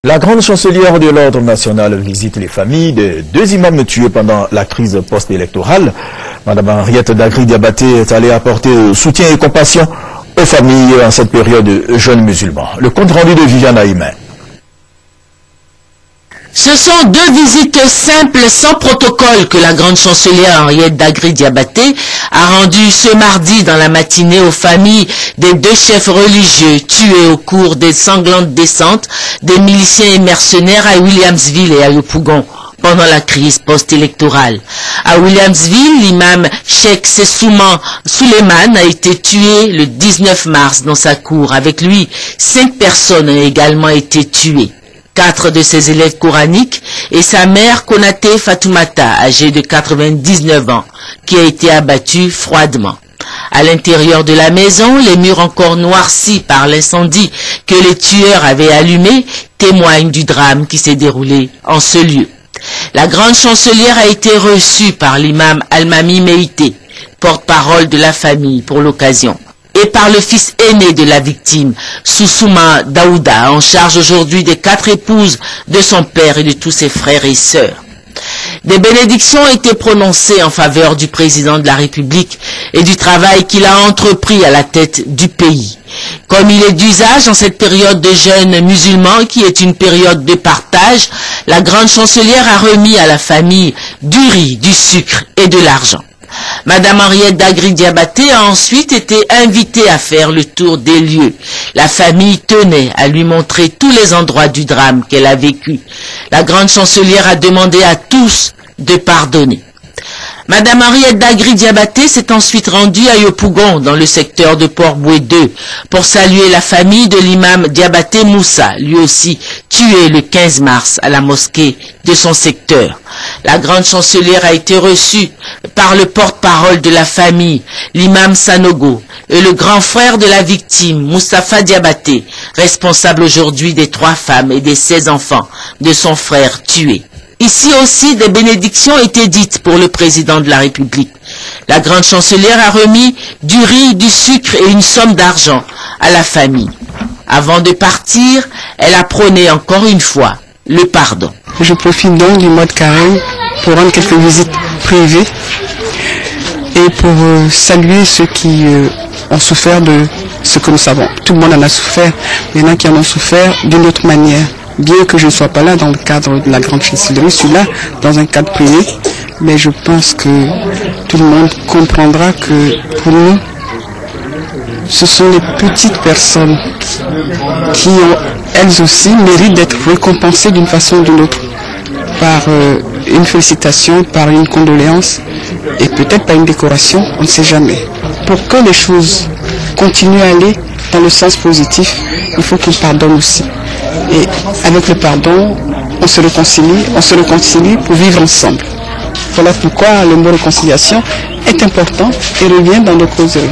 La grande chancelière de l'Ordre national visite les familles de deux imams tués pendant la crise post-électorale. Madame Henriette Dagri-Diabaté est allée apporter soutien et compassion aux familles en cette période de jeûne musulman. Le compte rendu de Viviane Aïmen. Ce sont deux visites simples sans protocole que la grande chancelière Henriette Dagri-Diabaté a rendues ce mardi dans la matinée aux familles des deux chefs religieux tués au cours des sanglantes descentes des miliciens et mercenaires à Williamsville et à Yopougon pendant la crise post-électorale. À Williamsville, l'imam Cheikh Sessouman Suleiman a été tué le 19 mars dans sa cour. Avec lui, 5 personnes ont également été tuées. 4 de ses élèves coraniques et sa mère Konaté Fatoumata, âgée de 99 ans, qui a été abattue froidement. À l'intérieur de la maison, les murs encore noircis par l'incendie que les tueurs avaient allumé témoignent du drame qui s'est déroulé en ce lieu. La grande chancelière a été reçue par l'imam Almami Meïté, porte-parole de la famille pour l'occasion, et par le fils aîné de la victime, Soussouma Daouda, en charge aujourd'hui des 4 épouses de son père et de tous ses frères et sœurs. Des bénédictions ont été prononcées en faveur du président de la République et du travail qu'il a entrepris à la tête du pays. Comme il est d'usage en cette période de jeûne musulman, qui est une période de partage, la grande chancelière a remis à la famille du riz, du sucre et de l'argent. Madame Henriette Dagri-Diabaté a ensuite été invitée à faire le tour des lieux. La famille tenait à lui montrer tous les endroits du drame qu'elle a vécu. La grande chancelière a demandé à tous de pardonner. Madame Henriette Dagri-Diabaté s'est ensuite rendue à Yopougon, dans le secteur de Port-Boué 2, pour saluer la famille de l'imam Diabaté Moussa, lui aussi tué le 15 mars à la mosquée de son secteur. La grande chancelière a été reçue par le porte-parole de la famille, l'imam Sanogo, et le grand frère de la victime, Moustapha Diabaté, responsable aujourd'hui des 3 femmes et des 16 enfants de son frère tué. Ici aussi, des bénédictions étaient dites pour le président de la République. La grande chancelière a remis du riz, du sucre et une somme d'argent à la famille. Avant de partir, elle a prôné encore une fois le pardon. Je profite donc du mois de carême pour rendre quelques visites privées et pour saluer ceux qui ont souffert de ce que nous savons. Tout le monde en a souffert, mais il y en a qui en ont souffert d'une autre manière. Bien que je ne sois pas là dans le cadre de la grande chancellerie, je suis là dans un cadre privé, mais je pense que tout le monde comprendra que pour nous, ce sont les petites personnes qui ont, elles aussi, méritent d'être récompensées d'une façon ou d'une autre, par une félicitation, par une condoléance, et peut-être par une décoration, on ne sait jamais. Pour que les choses continuent à aller dans le sens positif, il faut qu'on pardonne aussi. Et avec le pardon, on se réconcilie pour vivre ensemble. Voilà pourquoi le mot réconciliation est important et revient dans nos causeries.